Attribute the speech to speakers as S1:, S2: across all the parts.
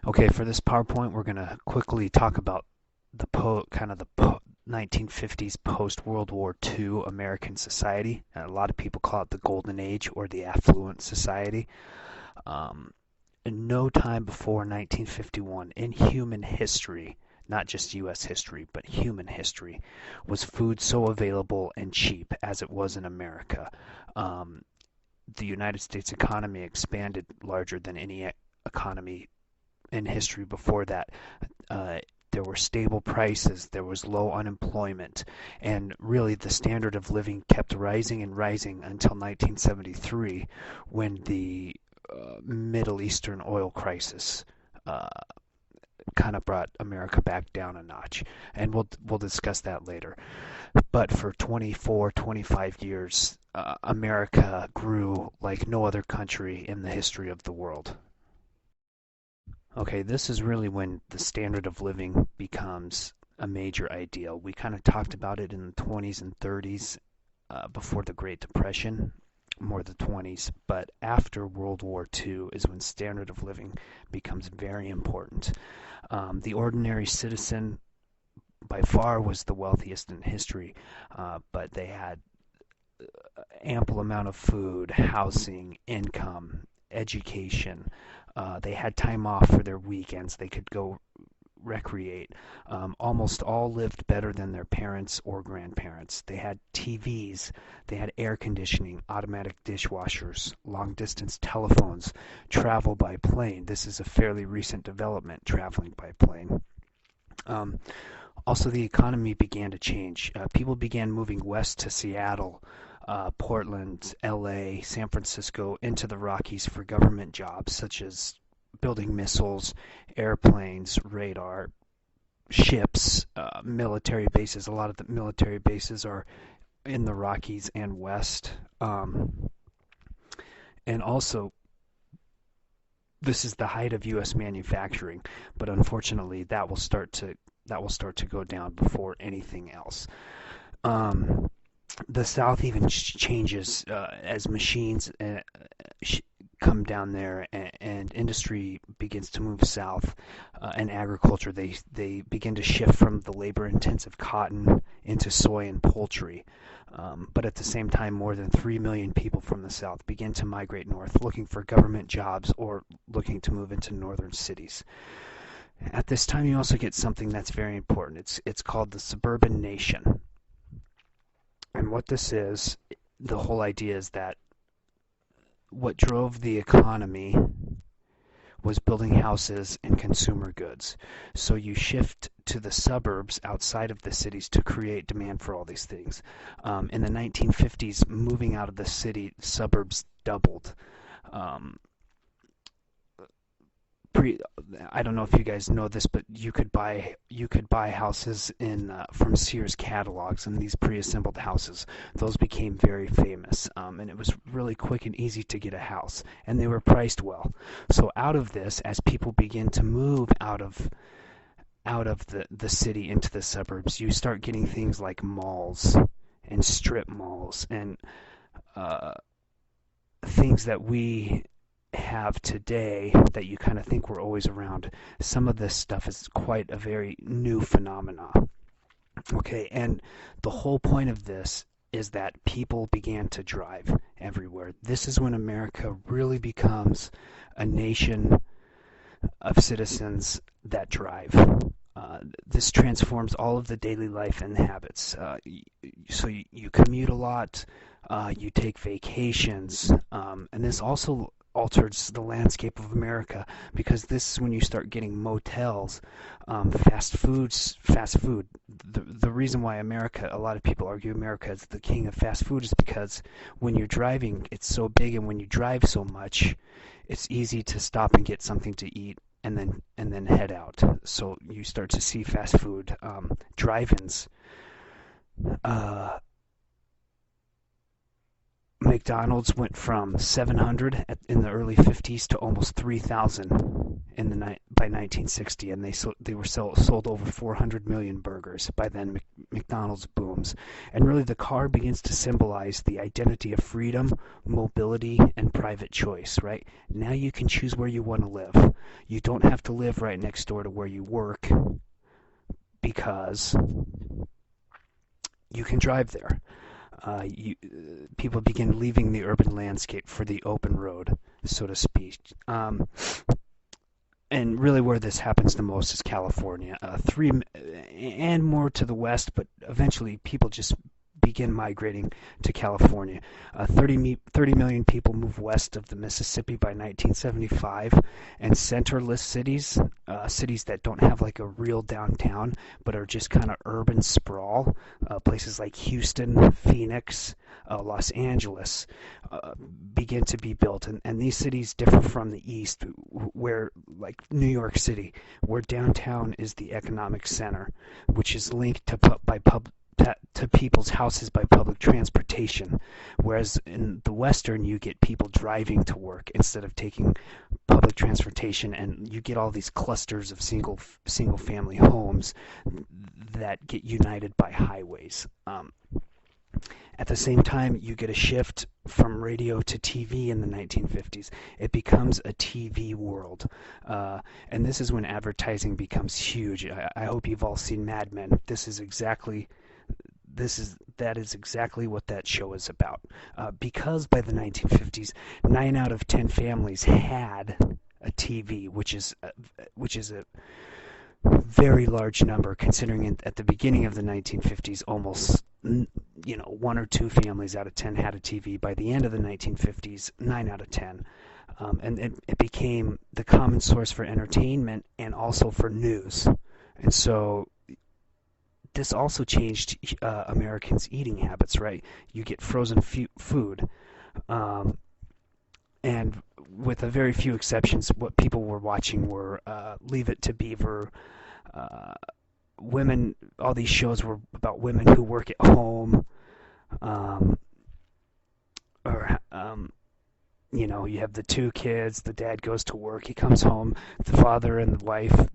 S1: Okay, for this PowerPoint, we're going to quickly talk about the 1950s post-World War II American society. A lot of people call it the Golden Age or the Affluent Society. Um, in no time before 1951 in human history, not just U.S. history, but human history, was food so available and cheap as it was in America. Um, the United States economy expanded larger than any economy in history before that. Uh, there were stable prices, there was low unemployment, and really the standard of living kept rising and rising until 1973 when the Middle Eastern oil crisis uh, kind of brought America back down a notch. And we'll discuss that later. But for 24, 25 years, America grew like no other country in the history of the world. Okay, this is really when the standard of living becomes a major ideal. We kind of talked about it in the 20s and 30s before the Great Depression, more the 20s, but after World War II is when standard of living becomes very important. The ordinary citizen by far was the wealthiest in history, but they had ample amount of food, housing, income, education. They had time off for their weekends. They could go recreate. Almost all lived better than their parents or grandparents. They had TVs, they had air conditioning, automatic dishwashers, long distance telephones, travel by plane. This is a fairly recent development, traveling by plane. Um, Also, the economy began to change. People began moving west to Seattle, Portland, LA, San Francisco, into the Rockies for government jobs such as building missiles, airplanes, radar, ships, military bases. A lot of the military bases are in the Rockies and west. And also, this is the height of U.S. manufacturing, but unfortunately, that will start to go down before anything else. Um, the South even changes as machines come down there and industry begins to move south, and agriculture they begin to shift from the labor intensive cotton into soy and poultry. But at the same time, more than 3 million people from the south begin to migrate north looking for government jobs or looking to move into northern cities. At this time, you also get something that's very important. It's called the suburban nation. And what this is, the whole idea is that what drove the economy was building houses and consumer goods. So you shift to the suburbs outside of the cities to create demand for all these things. In the 1950s, moving out of the city, suburbs doubled. Um, pre I don't know if you guys know this, but you could buy houses in from Sears catalogs, and these pre-assembled houses, those became very famous, and it was really quick and easy to get a house, and they were priced well. So out of this, as people begin to move out of the city into the suburbs, you start getting things like malls and strip malls and uh, things that we have today that you kind of think were always around. Some of this stuff is quite a very new phenomena. Okay, and the whole point of this is that people began to drive everywhere. This is when America really becomes a nation of citizens that drive. This transforms all of the daily life and habits. So you commute a lot, you take vacations, and this also alters the landscape of America because this is when you start getting motels, fast food. The reason why a lot of people argue America is the king of fast food is because when you're driving, it's so big, and when you drive so much, it's easy to stop and get something to eat and then head out. So you start to see fast food drive-ins. Uh, McDonald's went from 700 in the early 50s to almost 3,000 by 1960, and they were sold over 400 million burgers. By then, McDonald's booms. And really the car begins to symbolize the identity of freedom, mobility, and private choice, right? Now you can choose where you want to live. You don't have to live right next door to where you work because you can drive there. People begin leaving the urban landscape for the open road, so to speak. And really where this happens the most is California. Three and more to the west, but eventually people just begin migrating to California. 30 million people move west of the Mississippi by 1975, and centerless cities, cities that don't have like a real downtown, but are just kind of urban sprawl, places like Houston, Phoenix, Los Angeles, begin to be built. And these cities differ from the east, where, like New York City, where downtown is the economic center, which is linked to people's houses by public transportation, whereas in the western you get people driving to work instead of taking public transportation, and you get all these clusters of single family homes that get united by highways. At the same time, you get a shift from radio to TV in the 1950s. It becomes a TV world. And this is when advertising becomes huge. I hope you've all seen Mad Men. That is exactly what that show is about. Because by the 1950s, 9 out of 10 families had a TV, which is a very large number, considering at the beginning of the 1950s, almost 1 or 2 families out of 10 had a TV. By the end of the 1950s, 9 out of 10. And it became the common source for entertainment and also for news. And so this also changed Americans' eating habits, right? You get frozen food. And with a very few exceptions, what people were watching were Leave It to Beaver, women. All these shows were about women who work at home, you have the 2 kids, the dad goes to work, he comes home, the father and the wife,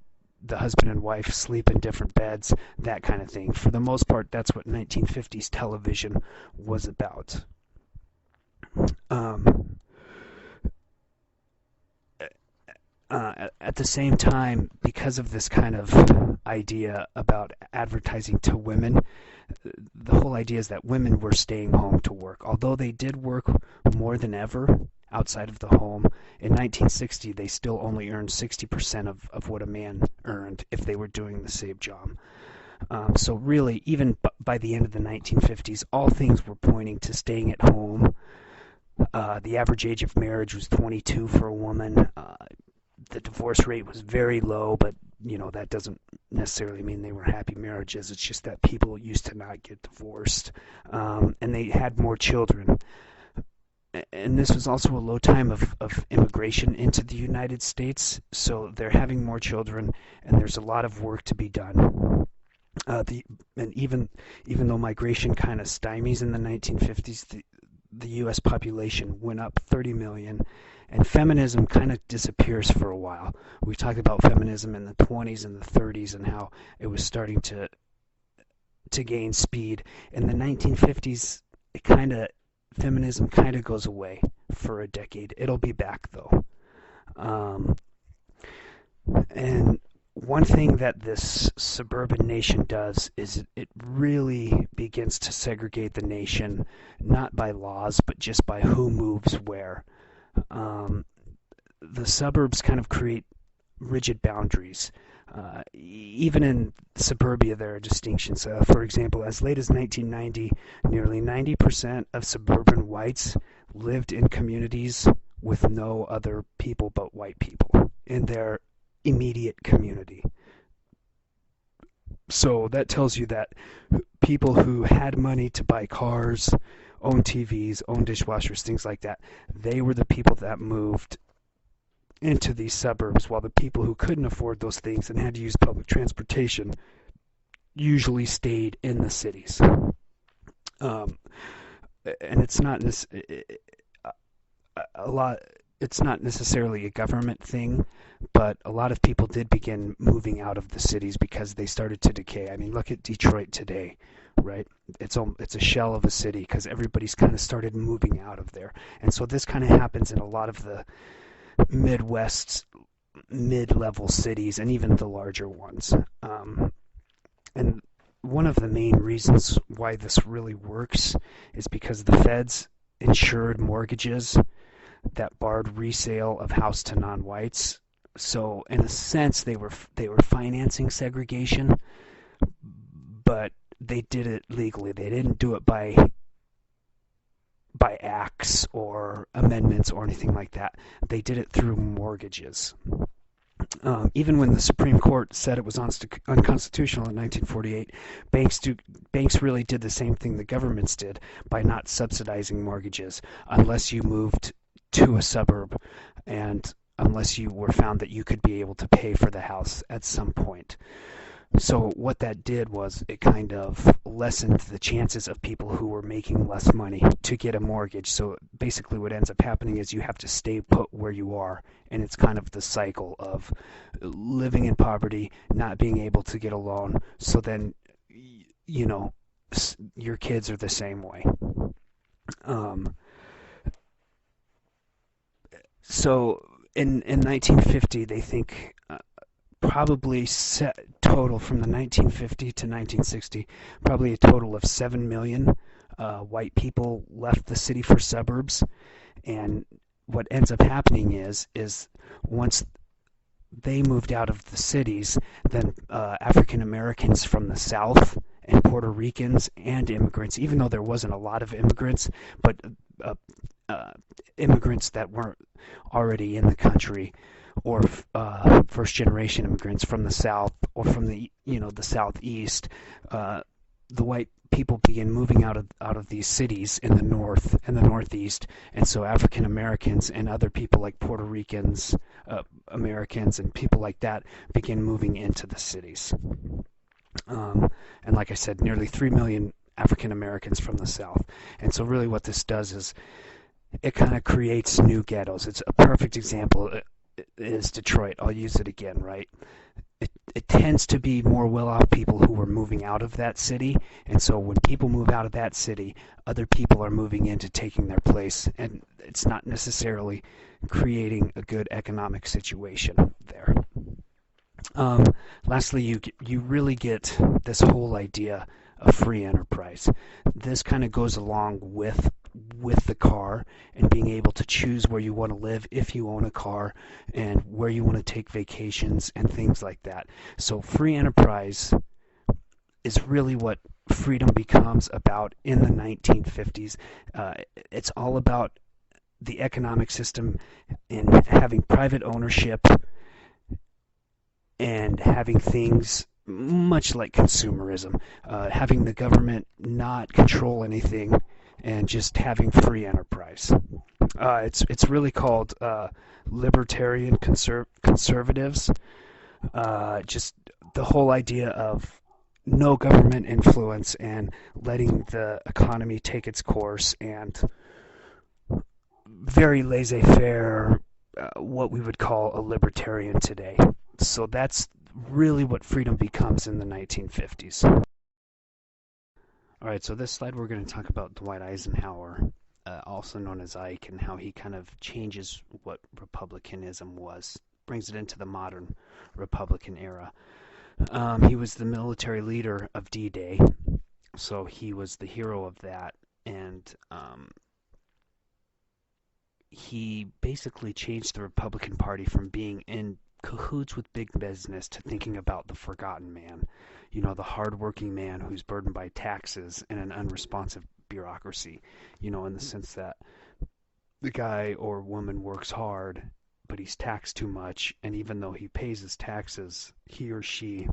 S1: the husband and wife sleep in different beds, that kind of thing. For the most part, that's what 1950s television was about. At the same time, because of this kind of idea about advertising to women, the whole idea is that women were staying home to work. Although they did work more than ever outside of the home, in 1960 they still only earned 60% of what a man earned if they were doing the same job. So really, even by the end of the 1950s, all things were pointing to staying at home. The average age of marriage was 22 for a woman. The divorce rate was very low, but that doesn't necessarily mean they were happy marriages. It's just that people used to not get divorced, and they had more children. And this was also a low time of immigration into the United States, so they're having more children, and there's a lot of work to be done. And even though migration kind of stymies in the 1950s, the U.S. population went up 30 million, and feminism kind of disappears for a while. We talked about feminism in the 20s and the 30s and how it was starting to gain speed. In the 1950s, feminism kind of goes away for a decade. It'll be back though. And one thing that this suburban nation does is it really begins to segregate the nation, not by laws, but just by who moves where. The suburbs kind of create rigid boundaries. Even in suburbia, there are distinctions. For example, as late as 1990, nearly 90% of suburban whites lived in communities with no other people but white people in their immediate community. So that tells you that people who had money to buy cars, own TVs, own dishwashers, things like that, they were the people that moved into these suburbs, while the people who couldn't afford those things and had to use public transportation usually stayed in the cities. And it's not this a lot. it's not necessarily a government thing, but a lot of people did begin moving out of the cities because they started to decay. I mean, look at Detroit today, right? It's a shell of a city because everybody's kind of started moving out of there. And so this kind of happens in a lot of the Midwest mid-level cities and even the larger ones. And one of the main reasons why this really works is because the feds insured mortgages that barred resale of house to non-whites. So in a sense, they were financing segregation, but they did it legally. They didn't do it by acts or amendments or anything like that. They did it through mortgages. Even when the Supreme Court said it was unconstitutional in 1948, banks really did the same thing the governments did by not subsidizing mortgages unless you moved to a suburb and unless you were found that you could be able to pay for the house at some point. So what that did was it kind of lessened the chances of people who were making less money to get a mortgage. So basically what ends up happening is you have to stay put where you are, and it's kind of the cycle of living in poverty, not being able to get a loan. So then, you know, your kids are the same way. Um, so in 1950, they think probably set total from the 1950 to 1960, probably a total of 7 million white people left the city for suburbs. And what ends up happening is once they moved out of the cities, then African Americans from the South and Puerto Ricans and immigrants, even though there wasn't a lot of immigrants, but uh, uh, immigrants that weren't already in the country, or first generation immigrants from the South or from the Southeast, the white people began moving out of these cities in the North and the Northeast, and so African Americans and other people like Puerto Ricans, Americans, and people like that began moving into the cities. And like I said, nearly 3 million African Americans from the South. And so really what this does is it kind of creates new ghettos. It's a perfect example is Detroit. I'll use it again, right? It tends to be more well-off people who are moving out of that city, and so when people move out of that city, other people are moving into taking their place, and it's not necessarily creating a good economic situation there. Um, Lastly, you really get this whole idea of free enterprise. This kind of goes along with the car and being able to choose where you want to live if you own a car and where you want to take vacations and things like that. So free enterprise is really what freedom becomes about in the 1950s. It's all about the economic system and having private ownership and having things much like consumerism, having the government not control anything and just having free enterprise. It's really called libertarian conservatives. Just the whole idea of no government influence and letting the economy take its course, and very laissez-faire, what we would call a libertarian today. So that's really what freedom becomes in the 1950s. All right, so this slide we're going to talk about Dwight Eisenhower, also known as Ike, and how he kind of changes what republicanism was, brings it into the modern Republican era. He was the military leader of D-Day, so he was the hero of that, and he basically changed the Republican Party from being in cahoots with big business to thinking about the forgotten man, the hardworking man who's burdened by taxes and an unresponsive bureaucracy, in the sense that the guy or woman works hard, but he's taxed too much, and even though he pays his taxes, he or she,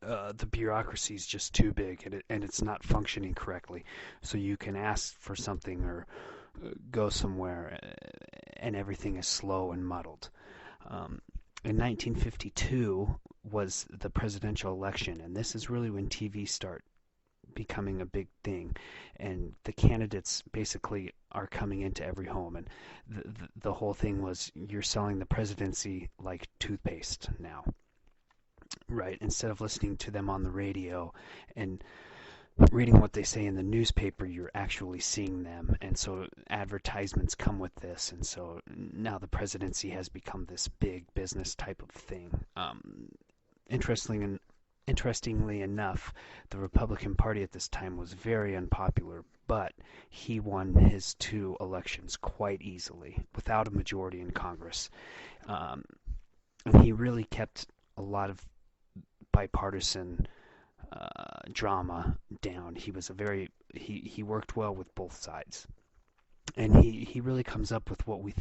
S1: the bureaucracy is just too big, and it's not functioning correctly. So you can ask for something or go somewhere, and everything is slow and muddled. In 1952 was the presidential election, and this is really when TV start becoming a big thing, and the candidates basically are coming into every home, and the whole thing was you're selling the presidency like toothpaste now, right? Instead of listening to them on the radio and reading what they say in the newspaper, you're actually seeing them. And so advertisements come with this. And so now the presidency has become this big business type of thing. Interestingly, interestingly enough, the Republican Party at this time was very unpopular, but he won his two elections quite easily without a majority in Congress. Um, and he really kept a lot of bipartisan drama down. He was a very he worked well with both sides, and he really comes up with what we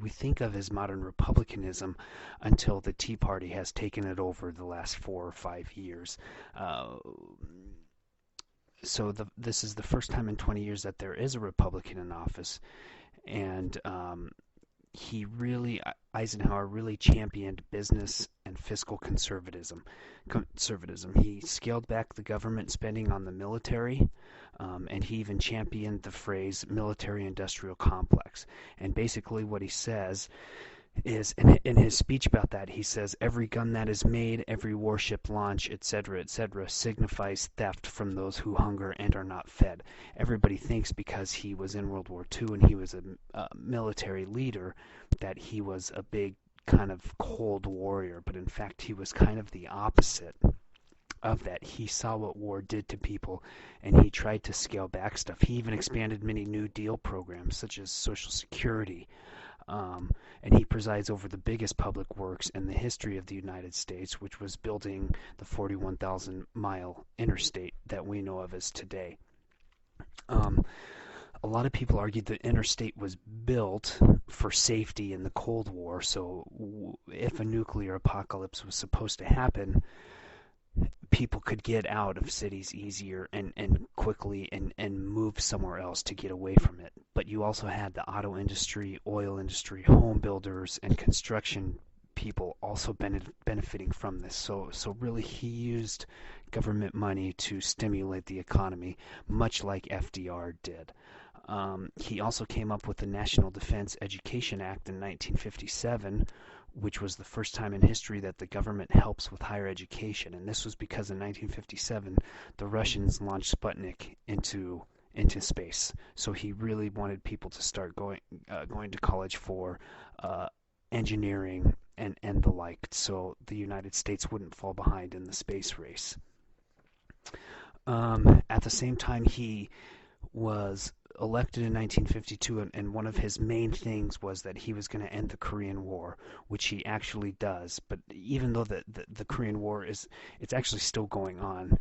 S1: think of as modern republicanism until the Tea Party has taken it over the last 4 or 5 years. Uh, this is the first time in 20 years that there is a Republican in office, and Eisenhower really championed business and fiscal conservatism. He scaled back the government spending on the military, and he even championed the phrase military-industrial complex. And basically what he says is, in his speech about that, he says, every gun that is made, every warship launch, etc., signifies theft from those who hunger and are not fed. Everybody thinks because he was in World War II and he was a military leader that he was a big kind of cold warrior, but in fact he was kind of the opposite of that. He saw what war did to people, and he tried to scale back stuff. He even expanded many New Deal programs, such as Social Security, and he presides over the biggest public works in the history of the United States, which was building the 41,000-mile interstate that we know of as today. A lot of people argue the interstate was built for safety in the Cold War, so if a nuclear apocalypse was supposed to happen, people could get out of cities easier and quickly and move somewhere else to get away from it. But you also had the auto industry, oil industry, home builders, and construction people also benefiting from this. So really he used government money to stimulate the economy, much like FDR did. He also came up with the National Defense Education Act in 1957, which was the first time in history that the government helps with higher education. And this was because in 1957, the Russians launched Sputnik into space. So he really wanted people to start going to college for engineering and the like, so the United States wouldn't fall behind in the space race. At the same time, he was elected in 1952, and one of his main things was that he was going to end the Korean War, which he actually does. But even though the Korean War it's actually still going on,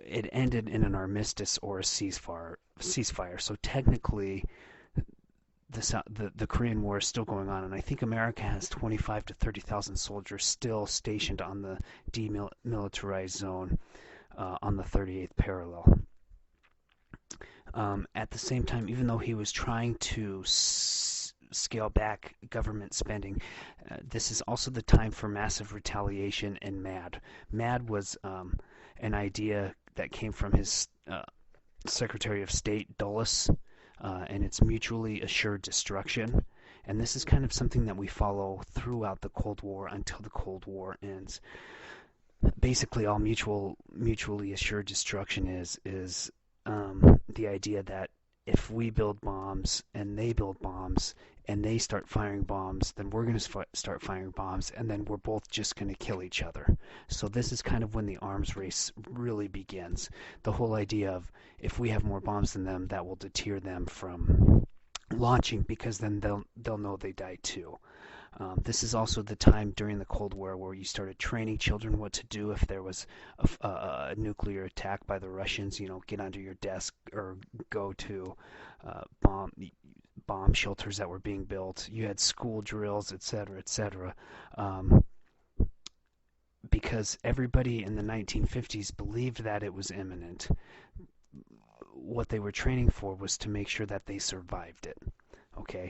S1: it ended in an armistice or a ceasefire. So technically, the Korean War is still going on, and I think America has 25 to 30,000 soldiers still stationed on the demilitarized zone on the 38th parallel. At the same time, even though he was trying to scale back government spending, this is also the time for massive retaliation and MAD. MAD was an idea that came from his Secretary of State, Dulles, and it's mutually assured destruction. And this is kind of something that we follow throughout the Cold War until the Cold War ends. Basically, all mutually assured destruction is the idea that if we build bombs and they build bombs and they start firing bombs, then we're going to start firing bombs, and then we're both just going to kill each other. So this is kind of when the arms race really begins. The whole idea of if we have more bombs than them, that will deter them from launching, because then they'll know they die too. This is also the time during the Cold War where you started training children what to do if there was a nuclear attack by the Russians. Get under your desk or go to bomb shelters that were being built. You had school drills, etc., because everybody in the 1950s believed that it was imminent. What they were training for was to make sure that they survived it. Okay,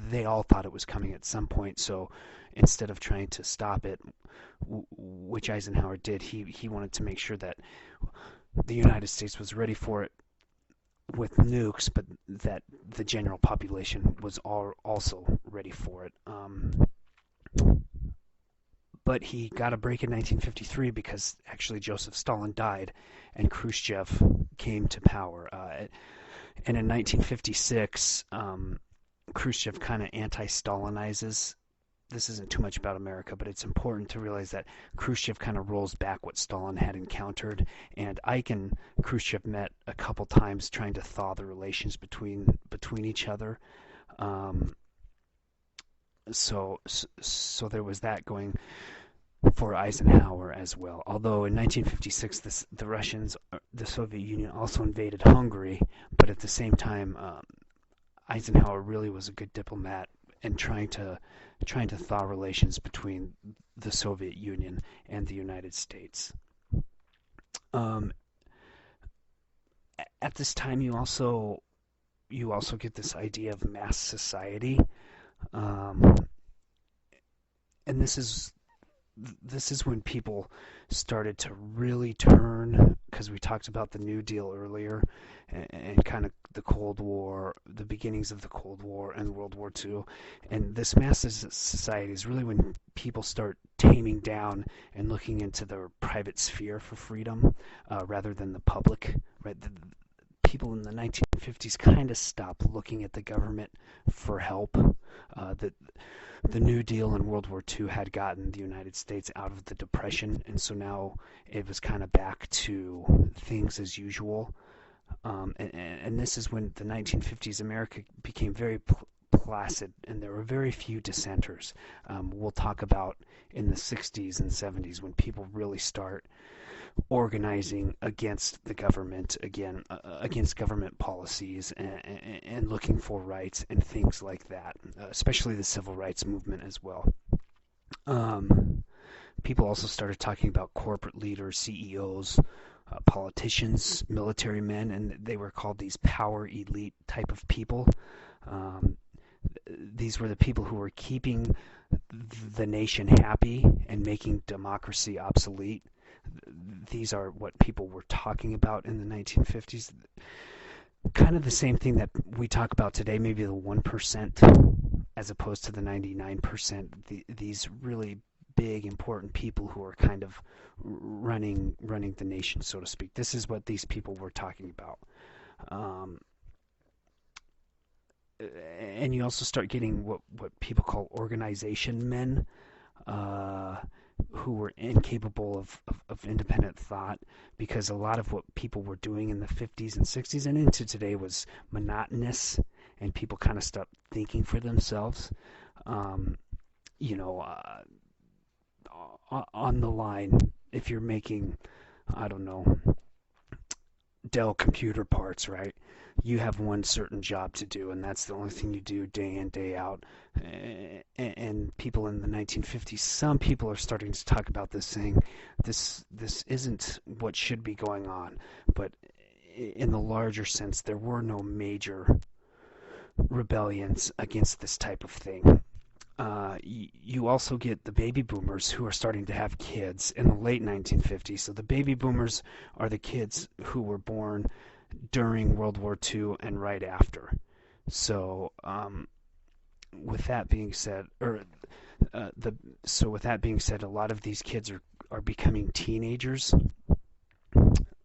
S1: they all thought it was coming at some point, so instead of trying to stop it, which Eisenhower did, he wanted to make sure that the United States was ready for it with nukes, but that the general population was also ready for it. But he got a break in 1953 because actually Joseph Stalin died and Khrushchev came to power. And in 1956, Khrushchev kind of anti-Stalinizes. This isn't too much about America, but it's important to realize that Khrushchev kind of rolls back what Stalin had encountered. And Ike and Khrushchev met a couple times trying to thaw the relations between each other. Um, so there was that going for Eisenhower as well. Although in 1956, the Soviet Union also invaded Hungary, but at the same time, Eisenhower really was a good diplomat and trying to thaw relations between the Soviet Union and the United States. Um, at this time, you also get this idea of mass society, um, and this is when people started to really turn, because we talked about the New Deal earlier, and kind of the Cold War, the beginnings of the Cold War and World War II. And this mass society is really when people start taming down and looking into their private sphere for freedom rather than the public. Right? People in the 1950s kind of stopped looking at the government for help. The New Deal and World War II had gotten the United States out of the Depression, and so now it was kind of back to things as usual. And this is when the 1950s America became very placid, and there were very few dissenters. We'll talk about in the 60s and 70s when people really start organizing against the government again, against government policies, and looking for rights and things like that, especially the civil rights movement as well. Um, People also started talking about corporate leaders, CEOs, politicians, military men, and they were called these power elite type of people. Um, these were the people who were keeping the nation happy and making democracy obsolete. These are what people were talking about in the 1950s. Kind of the same thing that we talk about today, maybe the 1% as opposed to the 99%. These really big, important people who are kind of running the nation, so to speak. This is what these people were talking about. Um, and you also start getting what people call organization men, uh, who were incapable of independent thought, because a lot of what people were doing in the 50s and 60s and into today was monotonous, and people kind of stopped thinking for themselves. Um, you know, on the line, if you're making, I don't know, Dell computer parts, right? You have one certain job to do, and that's the only thing you do day in, day out. And people in the 1950s, some people are starting to talk about this, saying this isn't what should be going on. But in the larger sense, there were no major rebellions against this type of thing. You also get the baby boomers who are starting to have kids in the late 1950s. So the baby boomers are the kids who were born during World War II and right after. So with that being said, with that being said, a lot of these kids are becoming teenagers,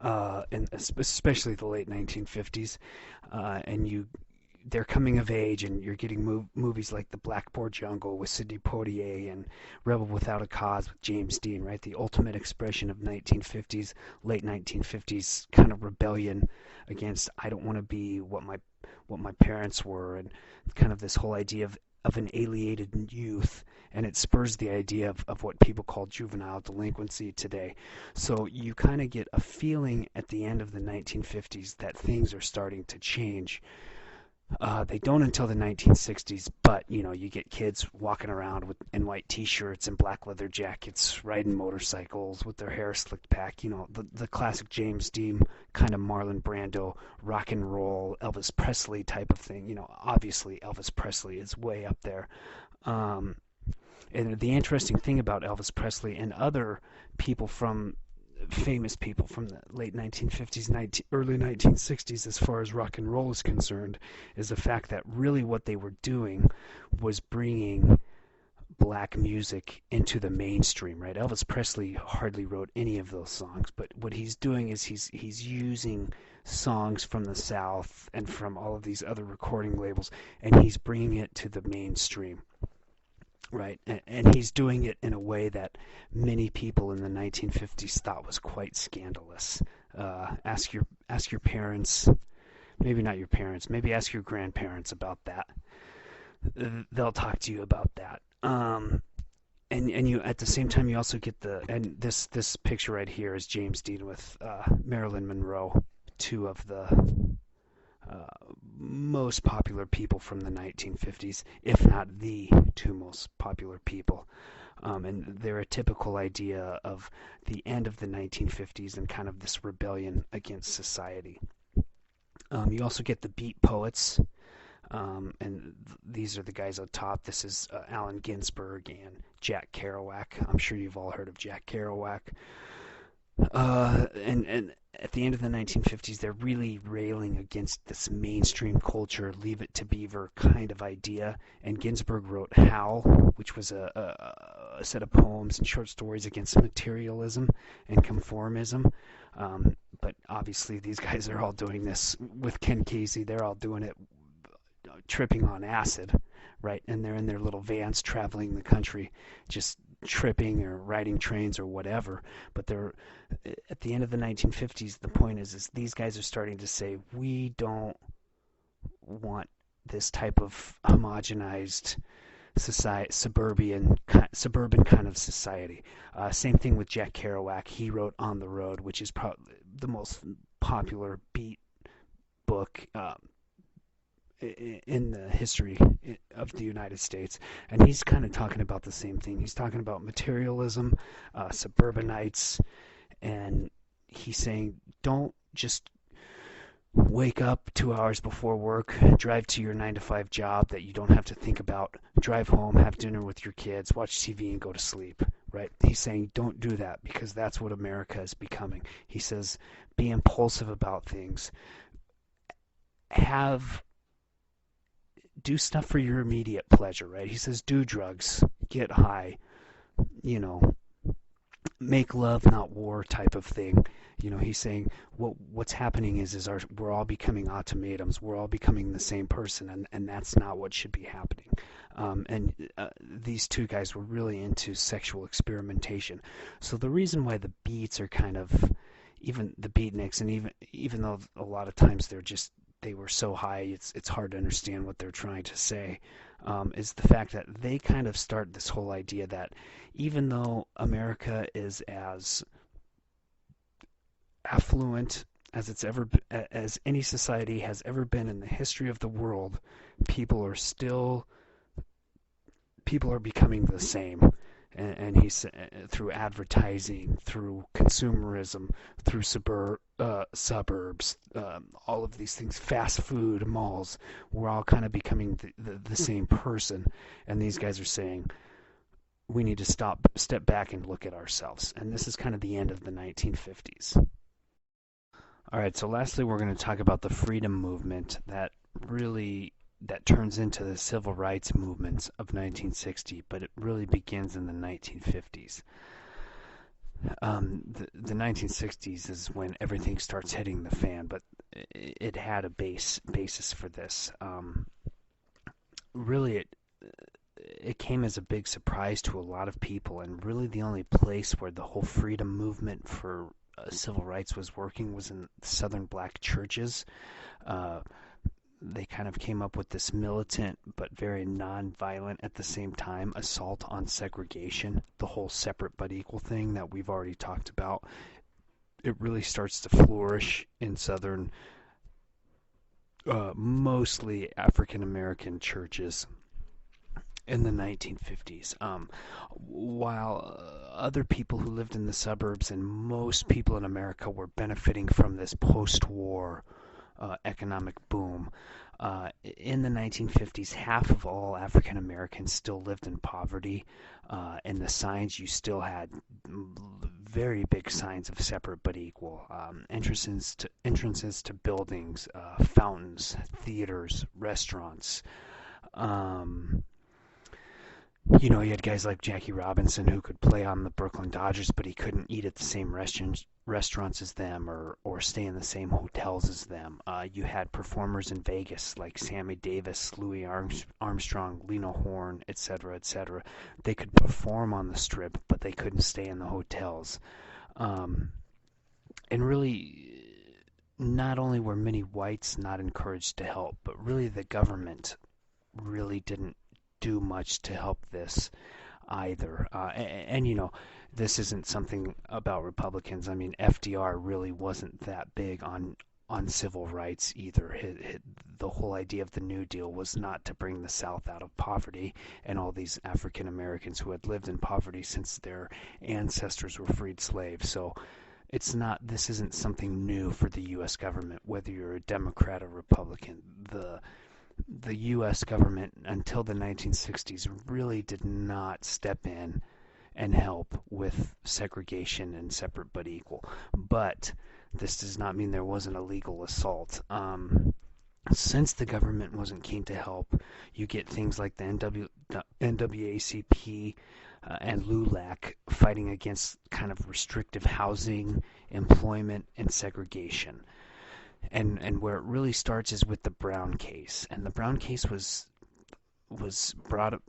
S1: and especially the late 1950s, and they're coming of age, and you're getting movies like The Blackboard Jungle with Sidney Poitier and Rebel Without a Cause with James Dean, right? The ultimate expression of 1950s, late 1950s kind of rebellion against, I don't want to be what my parents were, and kind of this whole idea of an alienated youth, and it spurs the idea of what people call juvenile delinquency today. So you kind of get a feeling at the end of the 1950s that things are starting to change. They don't until the 1960s, but you get kids walking around in white T-shirts and black leather jackets, riding motorcycles with their hair slicked back. The classic James Dean kind of Marlon Brando rock and roll Elvis Presley type of thing. Obviously Elvis Presley is way up there. Um, and the interesting thing about Elvis Presley and other people from famous people from the late 1950s, early 1960s, as far as rock and roll is concerned, is the fact that really what they were doing was bringing black music into the mainstream, right? Elvis Presley hardly wrote any of those songs, but what he's doing is he's using songs from the South and from all of these other recording labels, and he's bringing it to the mainstream, right? And he's doing it in a way that many people in the 1950s thought was quite scandalous. Ask your parents, maybe not your parents, maybe ask your grandparents about that. They'll talk to you about that. And you at the same time you also get this picture right here is James Dean with Marilyn Monroe, two of the uh, most popular people from the 1950s, if not the two most popular people. And they're a typical idea of the end of the 1950s and kind of this rebellion against society. You also get the beat poets, and these are the guys on top. This is Allen Ginsberg and Jack Kerouac. I'm sure you've all heard of Jack Kerouac. And at the end of the 1950s, they're really railing against this mainstream culture, leave it to Beaver kind of idea. And Ginsberg wrote Howl, which was a set of poems and short stories against materialism and conformism. But obviously, these guys are all doing this with Ken Kesey. They're all doing it tripping on acid, right? And they're in their little vans traveling the country, just tripping or riding trains or whatever. But they're at the end of the 1950s. The point is these guys are starting to say we don't want this type of homogenized society, suburban kind of society. Same thing with Jack Kerouac. He wrote On the Road, which is probably the most popular beat book in the history of the United States, and he's kind of talking about the same thing. He's talking about materialism, suburbanites, and he's saying don't just wake up 2 hours before work, drive to your 9 to 5 job that you don't have to think about, drive home, have dinner with your kids, watch TV, and go to sleep. Right? He's saying don't do that because that's what America is becoming. He says be impulsive about things. Do stuff for your immediate pleasure, right? He says do drugs, get high, you know, make love not war type of thing. He's saying what's happening is we're all becoming automatons. We're all becoming the same person, and that's not what should be happening. And these two guys were really into sexual experimentation. So the reason why the beats are kind of, even the beatniks, and even though a lot of times they were so high, it's hard to understand what they're trying to say, is the fact that they kind of start this whole idea that even though America is as affluent as any society has ever been in the history of the world, people are becoming the same. And he's through advertising, through consumerism, through suburbs, all of these things, fast food, malls. We're all kind of becoming the same person, and these guys are saying we need to step back and look at ourselves. And this is kind of the end of the 1950s. All right, so lastly, we're going to talk about the freedom movement that turns into the civil rights movements of 1960, but it really begins in the 1950s. The 1960s is when everything starts hitting the fan, but it had a basis for this. Really, it came as a big surprise to a lot of people, and really the only place where the whole freedom movement for civil rights was working was in Southern black churches. They kind of came up with this militant but very non-violent at the same time assault on segregation, the whole separate but equal thing that we've already talked about. It really starts to flourish in Southern, mostly African American churches in the 1950s. While other people who lived in the suburbs and most people in America were benefiting from this post-war economic boom. In the 1950s, half of all African Americans still lived in poverty. In the signs, you still had very big signs of separate but equal. Entrances to buildings, fountains, theaters, restaurants. Um, you had guys like Jackie Robinson who could play on the Brooklyn Dodgers, but he couldn't eat at the same restaurants as them or stay in the same hotels as them. You had performers in Vegas like Sammy Davis, Louis Armstrong, Lena Horne, etc., etc. They could perform on the Strip, but they couldn't stay in the hotels. Um, and really, not only were many whites not encouraged to help, but really the government really didn't do much to help this either. And this isn't something about Republicans. I mean, FDR really wasn't that big on civil rights either. The whole idea of the New Deal was not to bring the South out of poverty and all these African Americans who had lived in poverty since their ancestors were freed slaves. So this isn't something new for the U.S. government, whether you're a Democrat or Republican. The U.S. government until the 1960s really did not step in and help with segregation and separate but equal. But this does not mean there wasn't a legal assault. Since the government wasn't keen to help, you get things like the NAACP and LULAC fighting against kind of restrictive housing, employment, and segregation. And where it really starts is with the Brown case. And the Brown case was brought up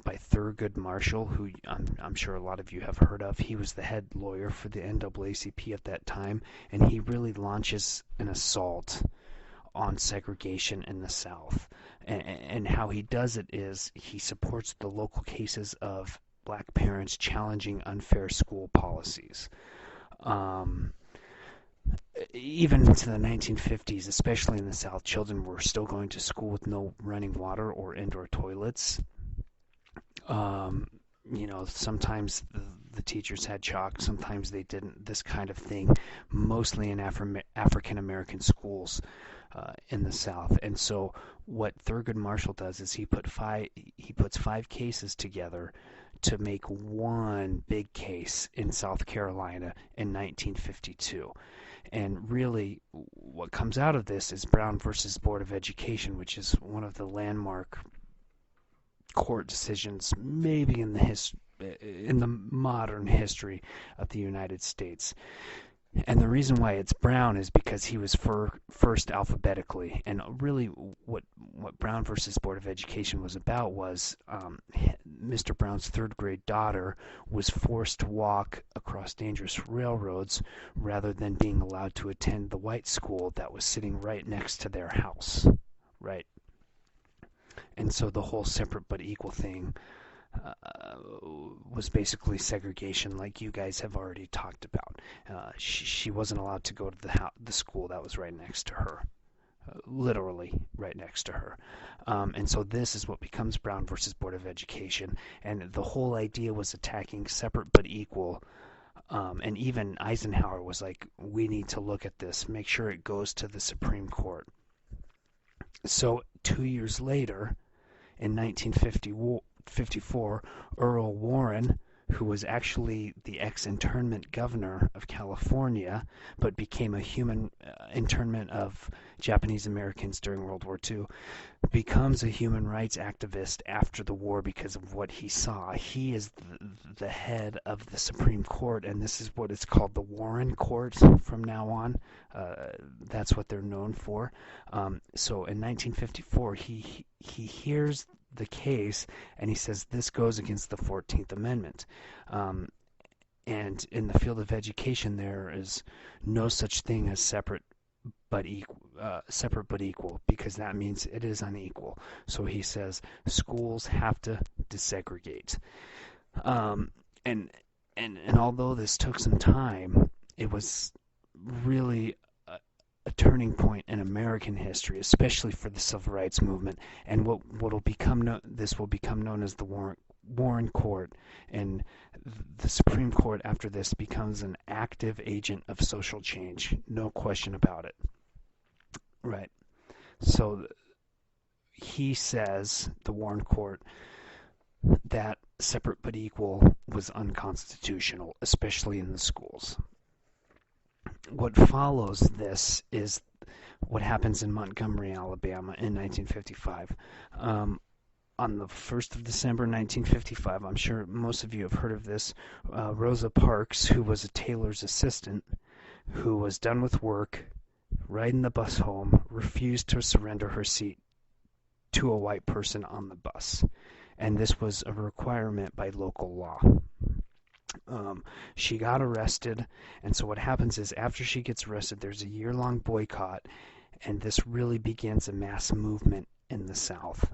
S1: by Thurgood Marshall, who I'm sure a lot of you have heard of. He was the head lawyer for the NAACP at that time, and he really launches an assault on segregation in the South. And how he does it is he supports the local cases of black parents challenging unfair school policies. Even into the 1950s, especially in the South, children were still going to school with no running water or indoor toilets. Sometimes the teachers had chalk, sometimes they didn't, this kind of thing, mostly in African American schools in the South. And so what Thurgood Marshall does is he puts 5 cases together to make one big case in South Carolina in 1952. And really, what comes out of this is Brown versus Board of Education, which is one of the landmark court decisions, maybe in the modern history of the United States. And the reason why it's Brown is because he was first alphabetically. And really, what Brown versus Board of Education was about was Mr. Brown's 3rd grade daughter was forced to walk across dangerous railroads rather than being allowed to attend the white school that was sitting right next to their house, right? And so the whole separate but equal thing was basically segregation, like you guys have already talked about. She wasn't allowed to go to the school that was right next to her, literally right next to her. And so this is what becomes Brown versus Board of Education. And the whole idea was attacking separate but equal. And even Eisenhower was like, we need to look at this, make sure it goes to the Supreme Court. So 2 years later, in 1954, Earl Warren, who was actually the ex-internment governor of California, but became a human internment of Japanese Americans during World War II, becomes a human rights activist after the war because of what he saw. He is the head of the Supreme Court, and this is what is called the Warren Court from now on. That's what they're known for. So in 1954, he hears the case and he says this goes against the 14th Amendment. And in the field of education, there is no such thing as separate but equal, because that means it is unequal. So he says schools have to desegregate. And although this took some time, it was really a turning point in American history, especially for the civil rights movement. And this will become known as the Warren Court, and the Supreme Court after this becomes an active agent of social change, no question about it. Right. So he says, the Warren Court, that separate but equal was unconstitutional, especially in the schools. What follows this is what happens in Montgomery, Alabama in 1955. On the 1st of December 1955, I'm sure most of you have heard of this, Rosa Parks, who was a tailor's assistant, who was done with work, riding the bus home, refused to surrender her seat to a white person on the bus. And this was a requirement by local law. She got arrested, and so what happens is after she gets arrested, there's a year-long boycott, and this really begins a mass movement in the South.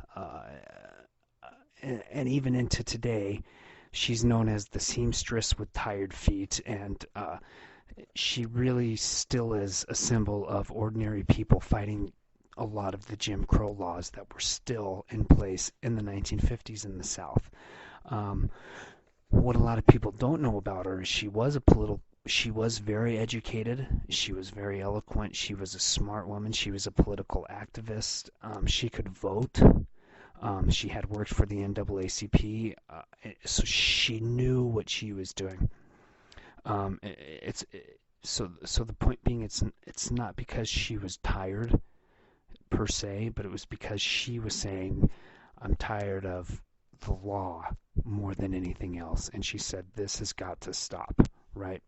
S1: And even into today, she's known as the seamstress with tired feet, and she really still is a symbol of ordinary people fighting a lot of the Jim Crow laws that were still in place in the 1950s in the South. What a lot of people don't know about her is she was very educated. She was very eloquent. She was a smart woman. She was a political activist. She could vote. She had worked for the NAACP, so she knew what she was doing. So the point being, it's not because she was tired per se, but it was because she was saying, "I'm tired of the law more than anything else," and she said, "This has got to stop," right?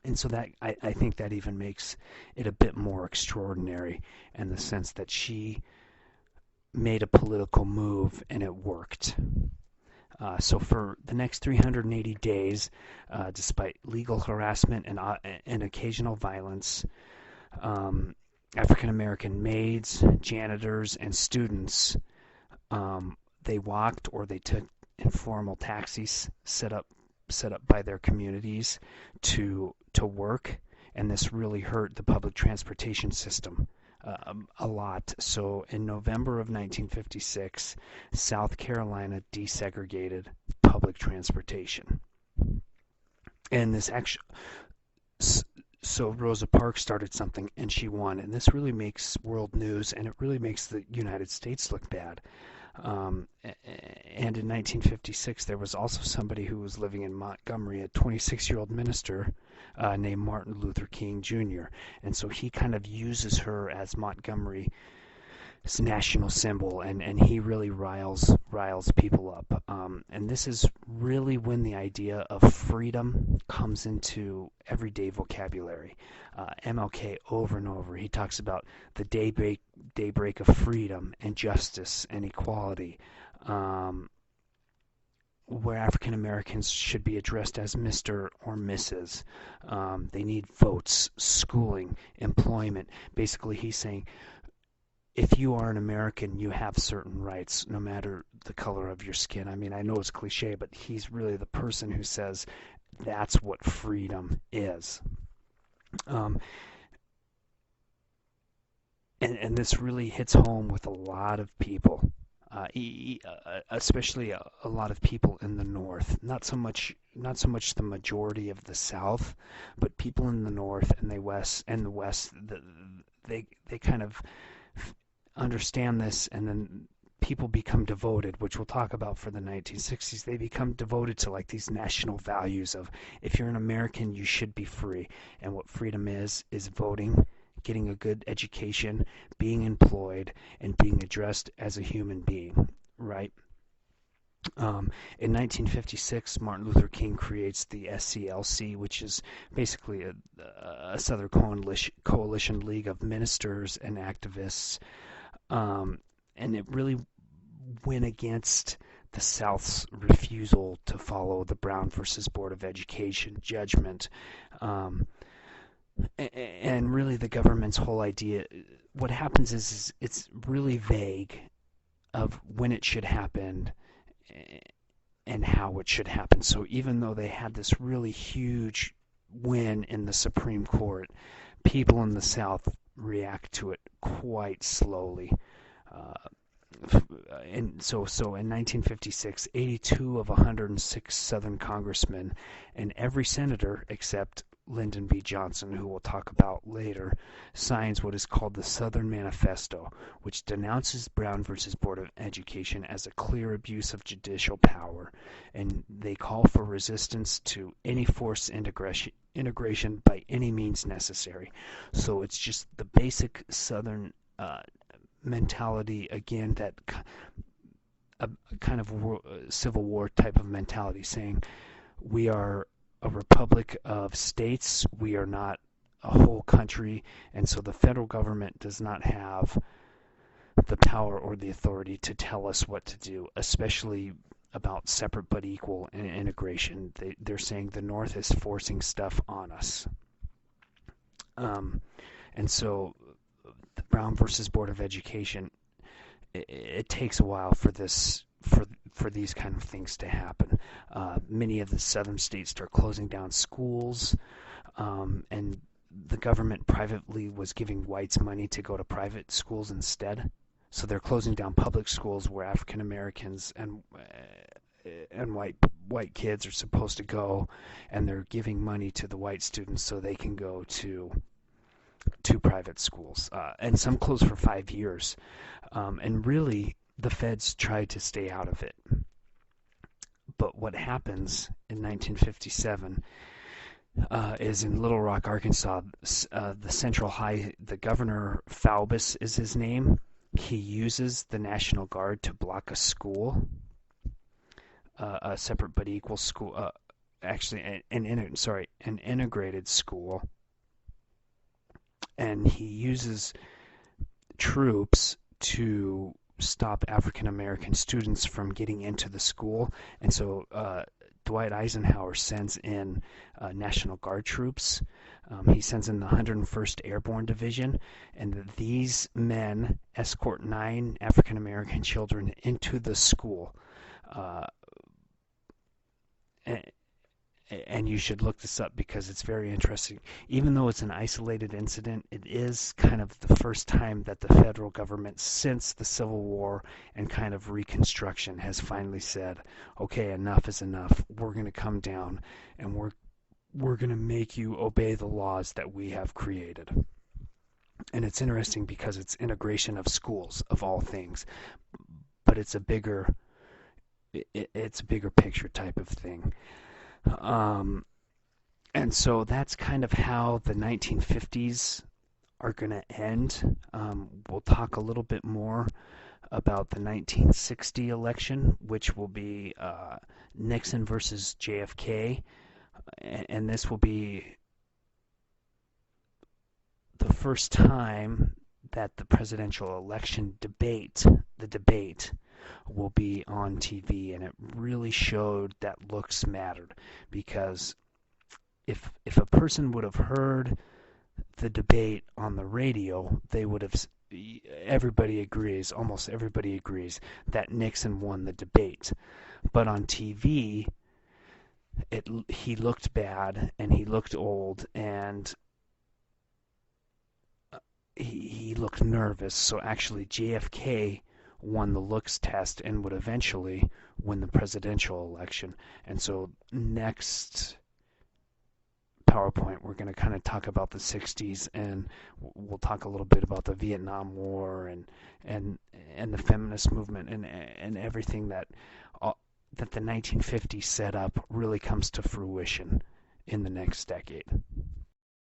S1: And so that I think that even makes it a bit more extraordinary in the sense that she made a political move and it worked. So for the next 380 days, despite legal harassment and occasional violence, African American maids, janitors, and students, they walked or they took informal taxis set up by their communities to work, and this really hurt the public transportation system a lot. So in November of 1956, South Carolina desegregated public transportation, and this actually. So Rosa Parks started something and she won, and this really makes world news, and it really makes the United States look bad. And in 1956, there was also somebody who was living in Montgomery, a 26-year-old minister named Martin Luther King Jr. And so he kind of uses her as Montgomery's national symbol, and he really riles people up. And this is really when the idea of freedom comes into everyday vocabulary. MLK over and over, he talks about the daybreak of freedom and justice and equality, where African Americans should be addressed as Mr. or Mrs. They need votes, schooling, employment. Basically, he's saying, if you are an American, you have certain rights, no matter the color of your skin. I mean, I know it's cliche, but he's really the person who says that's what freedom is. And this really hits home with a lot of people, especially a lot of people in the North. Not so much the majority of the South, but people in the North and the West, they kind of understand this, and then people become devoted, which we'll talk about for the 1960s. They become devoted to like these national values of, if you're an American, you should be free. And what freedom is voting, getting a good education, being employed, and being addressed as a human being, right? In 1956, Martin Luther King creates the SCLC, which is basically a Southern Coalition League of ministers and activists. And it really went against the South's refusal to follow the Brown versus Board of Education judgment. And really the government's whole idea, what happens is it's really vague of when it should happen and how it should happen. So even though they had this really huge win in the Supreme Court, people in the South react to it quite slowly. And so in 1956, 82 of 106 Southern congressmen and every senator except Lyndon B. Johnson, who we'll talk about later, signs what is called the Southern Manifesto, which denounces Brown versus Board of Education as a clear abuse of judicial power, and they call for resistance to any forced integration by any means necessary. So it's just the basic Southern mentality, again, that a kind of Civil War type of mentality, saying we are a republic of states, we are not a whole country, and so the federal government does not have the power or the authority to tell us what to do, especially about separate but equal integration. They're saying the North is forcing stuff on us. And so the Brown versus Board of Education, it takes a while for this for these kind of things to happen. Many of the southern states start closing down schools, and the government privately was giving whites money to go to private schools instead. So they're closing down public schools where African Americans and white kids are supposed to go, and they're giving money to the white students so they can go to private schools. And some closed for 5 years. And really, the feds tried to stay out of it. But what happens in 1957 is in Little Rock, Arkansas, the governor, Faubus is his name. He uses the National Guard to block a school, a separate but equal school, actually an integrated school, and he uses troops to stop African American students from getting into the school. And so Dwight Eisenhower sends in National Guard troops. He sends in the 101st Airborne Division, and these men escort 9 African American children into the school. And you should look this up because it's very interesting. Even though it's an isolated incident, it is kind of the first time that the federal government, since the Civil War and kind of Reconstruction, has finally said, okay, enough is enough. We're going to come down and we're going to make you obey the laws that we have created. And it's interesting because it's integration of schools, of all things. But it's a bigger picture type of thing. And so that's kind of how the 1950s are going to end. We'll talk a little bit more about the 1960 election, which will be Nixon versus JFK, and this will be the first time that the presidential election debate will be on TV, and it really showed that looks mattered, because if a person would have heard the debate on the radio, they would have, almost everybody agrees that Nixon won the debate. But on TV, he looked bad and he looked old and he looked nervous, so actually JFK won the looks test and would eventually win the presidential election. And so next PowerPoint, we're going to kind of talk about the 60s, and we'll talk a little bit about the Vietnam War and the feminist movement and everything that the 1950s set up really comes to fruition in the next decade.